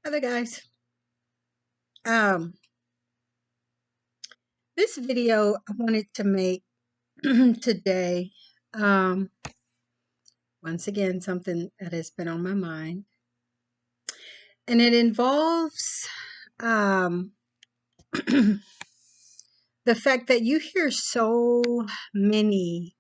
Other guys, um, this video I wanted to make today, um, once again, something that has been on my mind, and it involves um, the fact that you hear so many.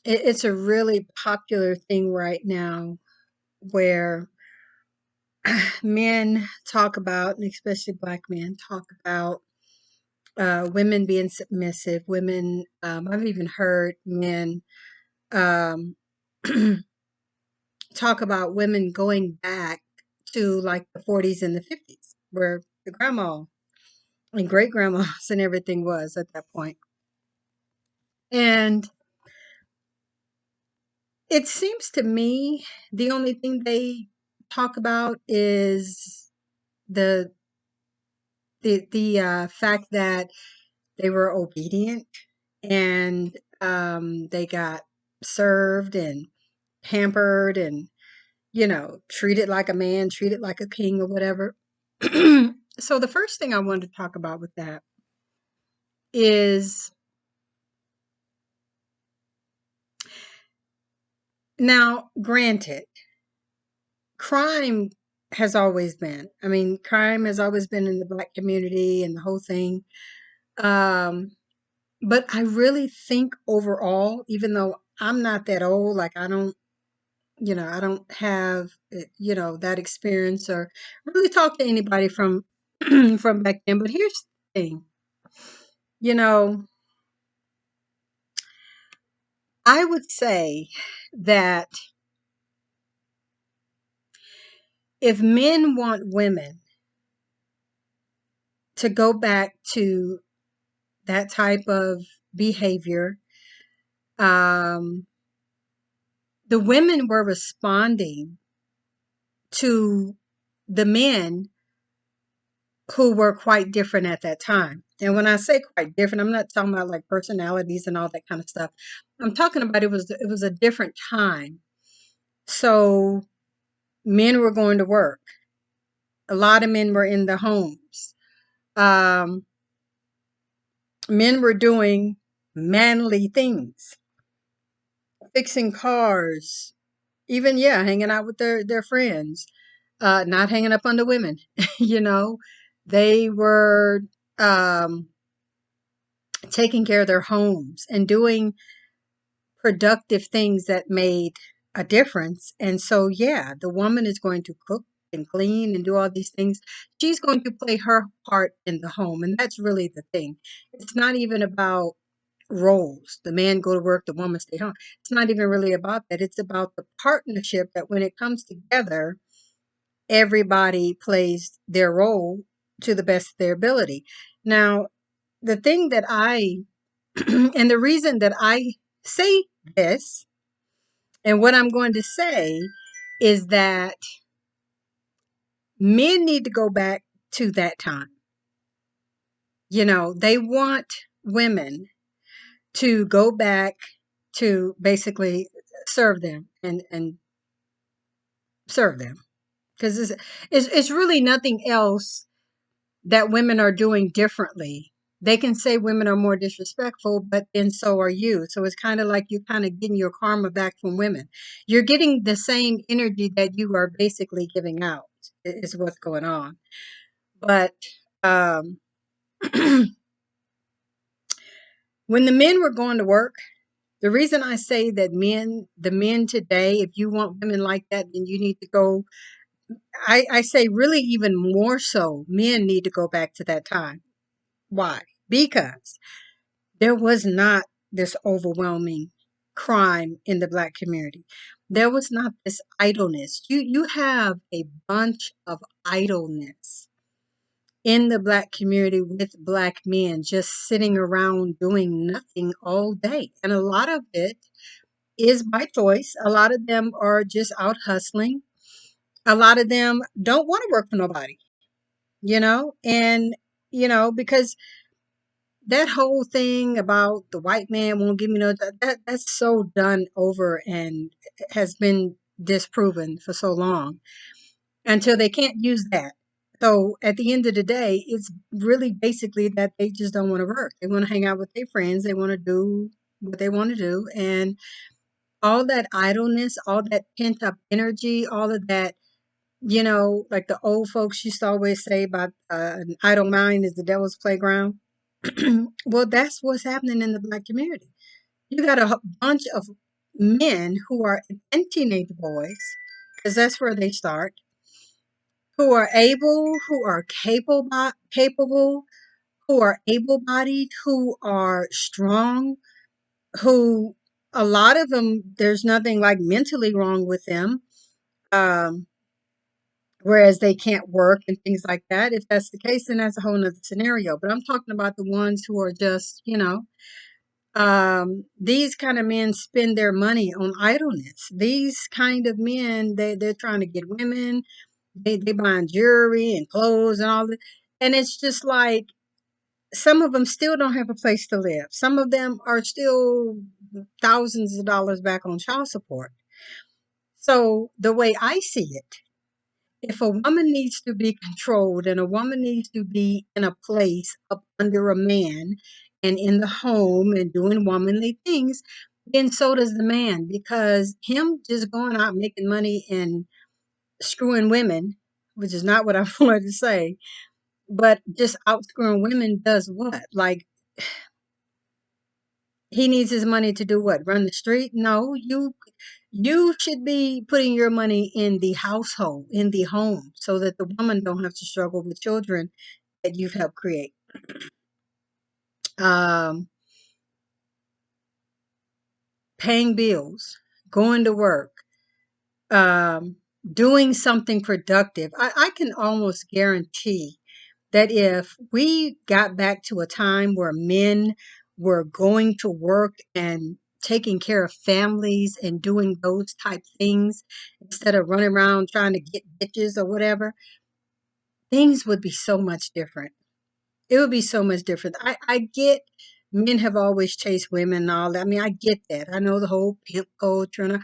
It's a really popular thing right now where men talk about, and especially black men talk about women being submissive. Women, I've even heard men um, talk about women going back to like the 40's and the 50's, where the grandma and great grandmas and everything was at that point. And it seems to me the only thing they talk about is the the fact that they were obedient and they got served and pampered and treated like a man, treated like a king or whatever. So the first thing I wanted to talk about with that is now, granted, crime has always been. I mean, crime has always been in the black community and the whole thing. Um, but I really think overall, even though I'm not that old, like I don't have, that experience or really talk to anybody from from back then. But here's the thing, you know, I would say that if men want women to go back to that type of behavior, um, the women were responding to the men who were quite different at that time. And when I say quite different, I'm not talking about like personalities and all that kind of stuff. I'm talking about it was a different time. So men were going to work. A lot of men were in the homes. Um, Men were doing manly things, fixing cars, even hanging out with their friends, not hanging up on the women. you know, they were um, taking care of their homes and doing productive things that made a difference. And so, the woman is going to cook and clean and do all these things. She's going to play her part in the home. And that's really the thing. It's not even about roles. The man go to work, the woman stay home. It's not even really about that. It's about the partnership that when it comes together, everybody plays their role to the best of their ability. Now, the thing that I and the reason that I say this and what I'm going to say is that men need to go back to that time. They want women to go back to basically serve them and serve them because it's really nothing else that women are doing differently. They can say women are more disrespectful, but then so are you. So it's kind of like you're kind of getting your karma back from women. You're getting the same energy that you are basically giving out, is what's going on. But um, when the men were going to work, the reason I say that the men today, if you want women like that, then you need to go. I say really even more so, men need to go back to that time. Why? Because there was not this overwhelming crime in the black community. There was not this idleness. You have a bunch of idleness in the black community with black men just sitting around doing nothing all day. And a lot of it is by choice. A lot of them are just out hustling. A lot of them don't want to work for nobody, and because that whole thing about the white man won't give me no that's so done over and has been disproven for so long. until they can't use that. So at the end of the day, it's really basically that they just don't want to work. They want to hang out with their friends. They want to do what they want to do. And all that idleness, all that pent up energy, all of that, like the old folks used to always say about an idle mind is the devil's playground. Well, that's what's happening in the Black community. You got a bunch of men who are, and teenage boys, because that's where they start, who are able, who are capable, who are able-bodied, who are strong, who a lot of them, there's nothing like mentally wrong with them. Um, Whereas they can't work and things like that. If that's the case, then that's a whole nother scenario. But I'm talking about the ones who are just, these kind of men spend their money on idleness. These kind of men, they're trying to get women, they buying jewelry and clothes and all that. And it's just like some of them still don't have a place to live. Some of them are still thousands of dollars back on child support. So the way I see it, if a woman needs to be controlled and a woman needs to be in a place up under a man and in the home and doing womanly things, then so does the man, because him just going out making money and screwing women, which is not what I wanted to say, but just out screwing women does what? Like, he needs his money to do what? Run the street? No, you should be putting your money in the household, in the home, so that the woman don't have to struggle with children that you've helped create. Um, Paying bills, going to work, um, doing something productive. I can almost guarantee that if we got back to a time where men were going to work and taking care of families and doing those type things instead of running around trying to get bitches or whatever, things would be so much different. It would be so much different. I get men have always chased women and all that. I mean, I get that. I know the whole pimp culture and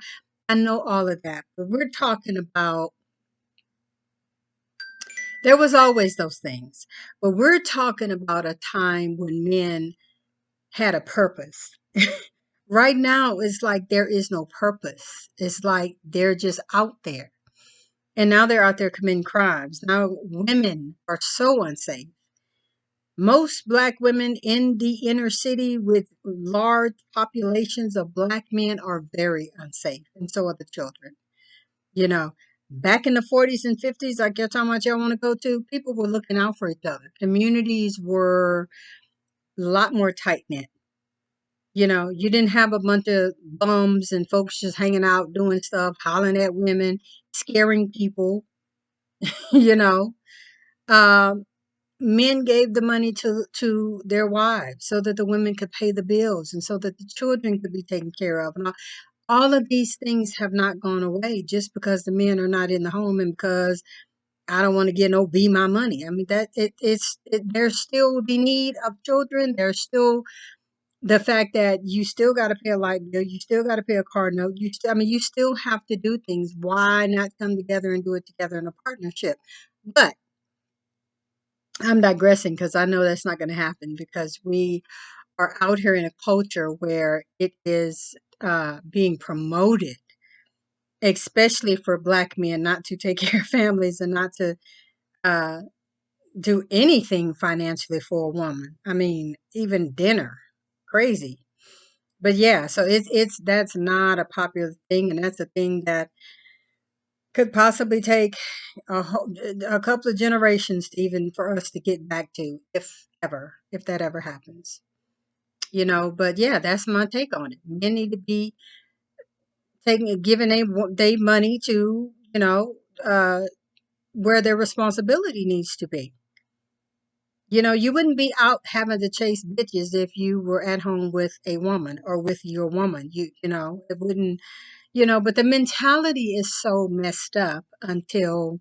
I know all of that. But we're talking about, there was always those things. But we're talking about a time when men had a purpose. Right now, it's like there is no purpose. It's like they're just out there. And now they're out there committing crimes. Now women are so unsafe. Most Black women in the inner city with large populations of Black men are very unsafe, and so are the children. You know, back in the 40's and 50's, like you're talking about, y'all want to go to, people were looking out for each other. Communities were a lot more tight knit. You didn't have a bunch of bums and folks just hanging out doing stuff, hollering at women, scaring people. you know. Um, Men gave the money to their wives so that the women could pay the bills and so that the children could be taken care of. And all of these things have not gone away just because the men are not in the home and because I don't want to get no be my money. I mean that there's still the need of children. There's still the fact that you still got to pay a light bill, you still got to pay a car note. You still have to do things. Why not come together and do it together in a partnership? But I'm digressing because I know that's not going to happen because we are out here in a culture where it is being promoted, especially for Black men, not to take care of families and not to uh, do anything financially for a woman. I mean, even dinner, crazy. But yeah, so it's that's not a popular thing, and that's a thing that could possibly take a couple of generations to even for us to get back to, if that ever happens. But yeah, that's my take on it. Men need to be giving they money to, uh, where their responsibility needs to be. You wouldn't be out having to chase bitches if you were at home with a woman or with your woman. It wouldn't, but the mentality is so messed up until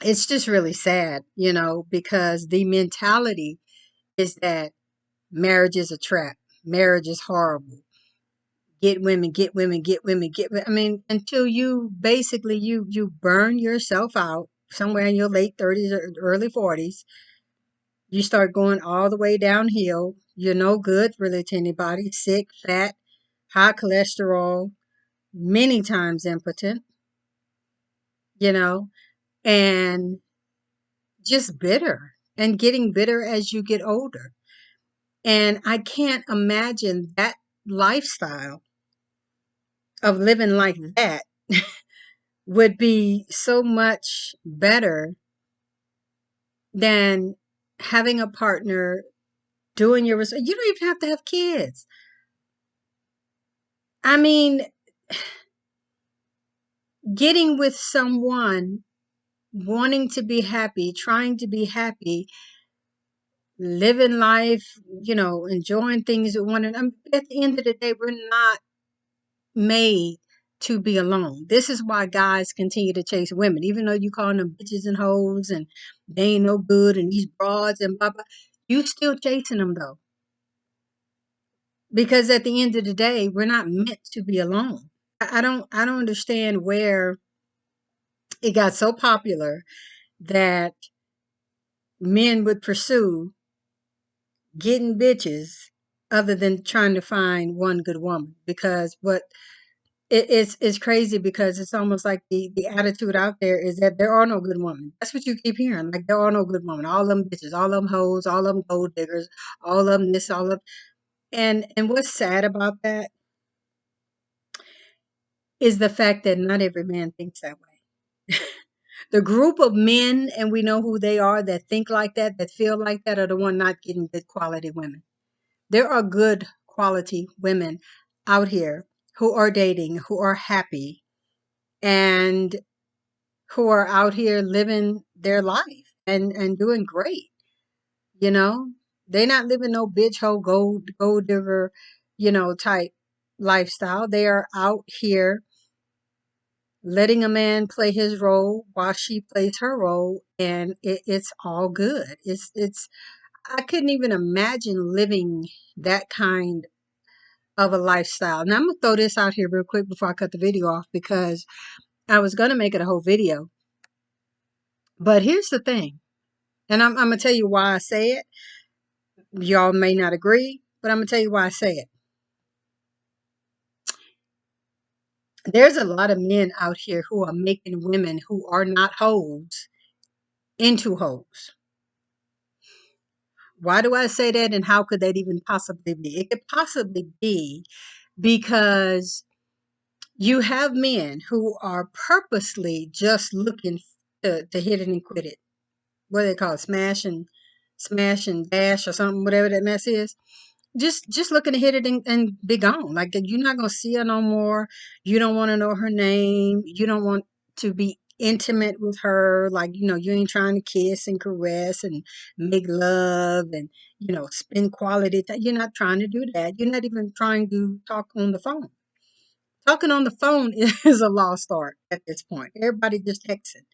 it's just really sad, because the mentality is that marriage is a trap. Marriage is horrible. get women, get women, get women, get women. I mean, until you basically you burn yourself out somewhere in your late 30s or early 40s. You start going all the way downhill. You're no good really to anybody. Sick, fat, high cholesterol, many times impotent, you know, and just bitter and getting bitter as you get older. And I can't imagine that lifestyle of living like that would be so much better than having a partner doing your, you don't even have to have kids. I mean, getting with someone, wanting to be happy, trying to be happy, living life, enjoying things with one another. At the end of the day, we're not made to be alone. This is why guys continue to chase women, even though you calling them bitches and hoes and they ain't no good and these broads and blah blah. You still chasing them though, because at the end of the day, we're not meant to be alone. I don't understand where it got so popular that men would pursue getting bitches other than trying to find one good woman. Because what it's crazy, because it's almost like the attitude out there is that there are no good women. That's what you keep hearing. Like, there are no good women. All them bitches, all them hoes, all them gold diggers, all of them this, all of. And what's sad about that is the fact that not every man thinks that way. The group of men, and we know who they are, that think like that feel like that, are the one not getting good quality women. There are good quality women out here who are dating, who are happy, and who are out here living their life and doing great. You know, they're not living no bitch hoe gold digger, type lifestyle. They are out here letting a man play his role while she plays her role, and it's all good. It's I couldn't even imagine living that kind of a lifestyle. Now I'm gonna throw this out here real quick before I cut the video off, because I was gonna make it a whole video. But here's the thing, and I'm gonna tell you why I say it. Y'all may not agree, but I'm gonna tell you why I say it. There's a lot of men out here who are making women who are not hoes into hoes. Why do I say that, and how could that even possibly be? It could possibly be because you have men who are purposely just looking to hit it and quit it. What do they call it? Smash and dash or something, whatever that mess is. Just looking to hit it and be gone. Like, you're not gonna see her no more. You don't want to know her name. You don't want to be intimate with her. Like, you ain't trying to kiss and caress and make love and spend quality time. You're not trying to do that. You're not even trying to talk on the phone. Talking on the phone is a lost art at this point. Everybody just texting.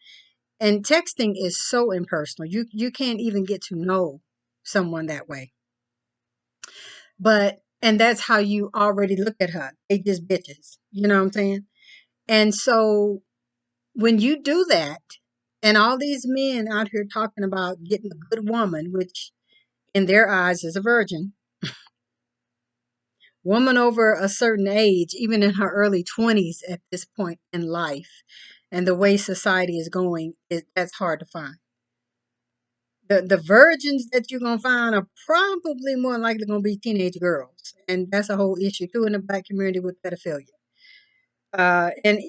And texting is so impersonal. You can't even get to know someone that way. And that's how you already look at her. They just bitches. You know what I'm saying? And so when you do that, and all these men out here talking about getting a good woman, which in their eyes is a virgin, woman over a certain age, even in her early 20s at this point in life, and the way society is going, that's hard to find. The virgins that you're gonna find are probably more likely gonna be teenage girls, and that's a whole issue too in the black community with pedophilia. And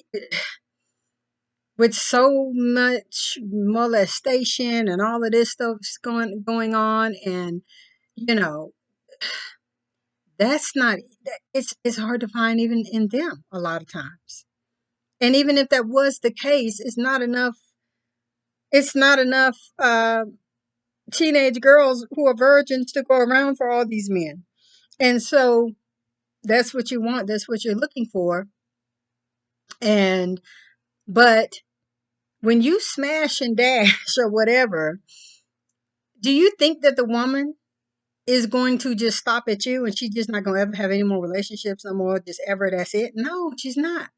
with so much molestation and all of this stuff going on, and you know that's not. It's hard to find even in them a lot of times. And even if that was the case, it's not enough. It's not enough teenage girls who are virgins to go around for all these men. And so that's what you want. That's what you're looking for. And but when you smash and dash or whatever, do you think that the woman is going to just stop at you and she's just not going to ever have any more relationships no more, just ever, that's it. No, she's not.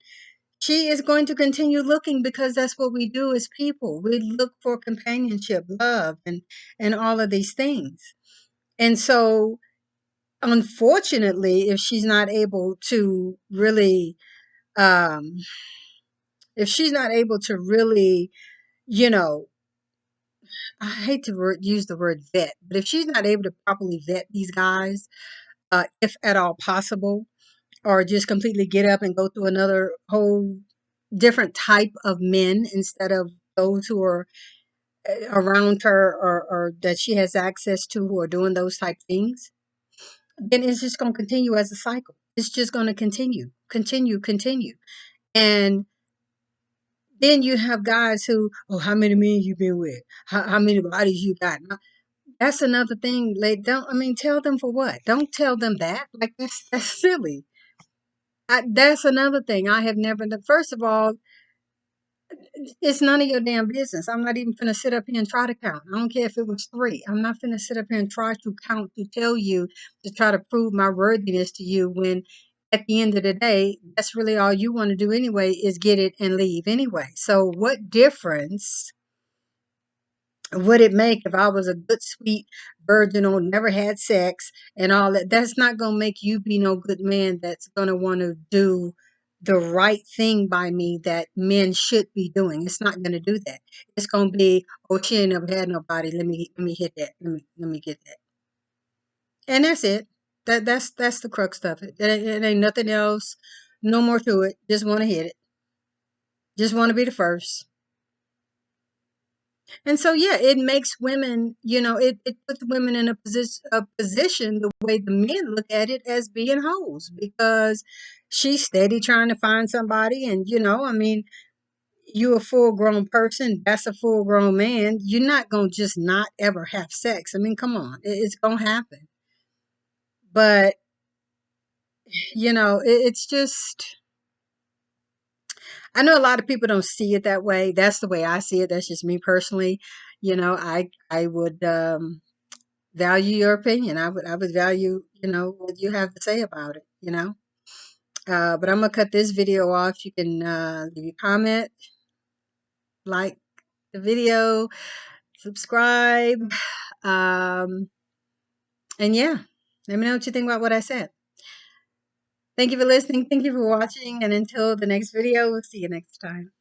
She is going to continue looking, because that's what we do as people. We look for companionship, love, and all of these things. And so, unfortunately, if she's not able to really, um, if she's not able to really, you know, I hate to use the word vet, but if she's not able to properly vet these guys, if at all possible, or just completely get up and go through another whole different type of men instead of those who are around her, or that she has access to, who are doing those type things, then it's just going to continue as a cycle. It's just going to continue. And then you have guys who, oh, how many men you been with? How many bodies you got? That's another thing. Like, tell them for what? Don't tell them that. Like, that's silly. That's another thing I have never done. First of all, it's none of your damn business. I'm not even finna sit up here and try to count. I don't care if it was 3. I'm not finna sit up here and try to count to tell you, to try to prove my worthiness to you, when at the end of the day, that's really all you want to do anyway, is get it and leave anyway. So what difference would it make if I was a good, sweet virgin or never had sex and all that? That's not going to make you be no good man that's going to want to do the right thing by me that men should be doing. It's not going to do that. It's going to be, oh, she ain't never had nobody. Let me hit that. Let me get that. And that's it. That's the crux of it. It ain't nothing else. No more to it. Just want to hit it. Just want to be the first. And so, yeah, it makes women, it puts women in a position the way the men look at it, as being hoes, because she's steady trying to find somebody. And, you a full grown person, that's a full grown man. You're not going to just not ever have sex. I mean, come on, it's going to happen. But, it's just, I know a lot of people don't see it that way. That's the way I see it. That's just me personally. I would, value your opinion. I would value, what you have to say about it. But I'm gonna cut this video off. You can leave a comment, like the video, subscribe, um, and yeah, let me know what you think about what I said. Thank you for listening. Thank you for watching. And until the next video, we'll see you next time.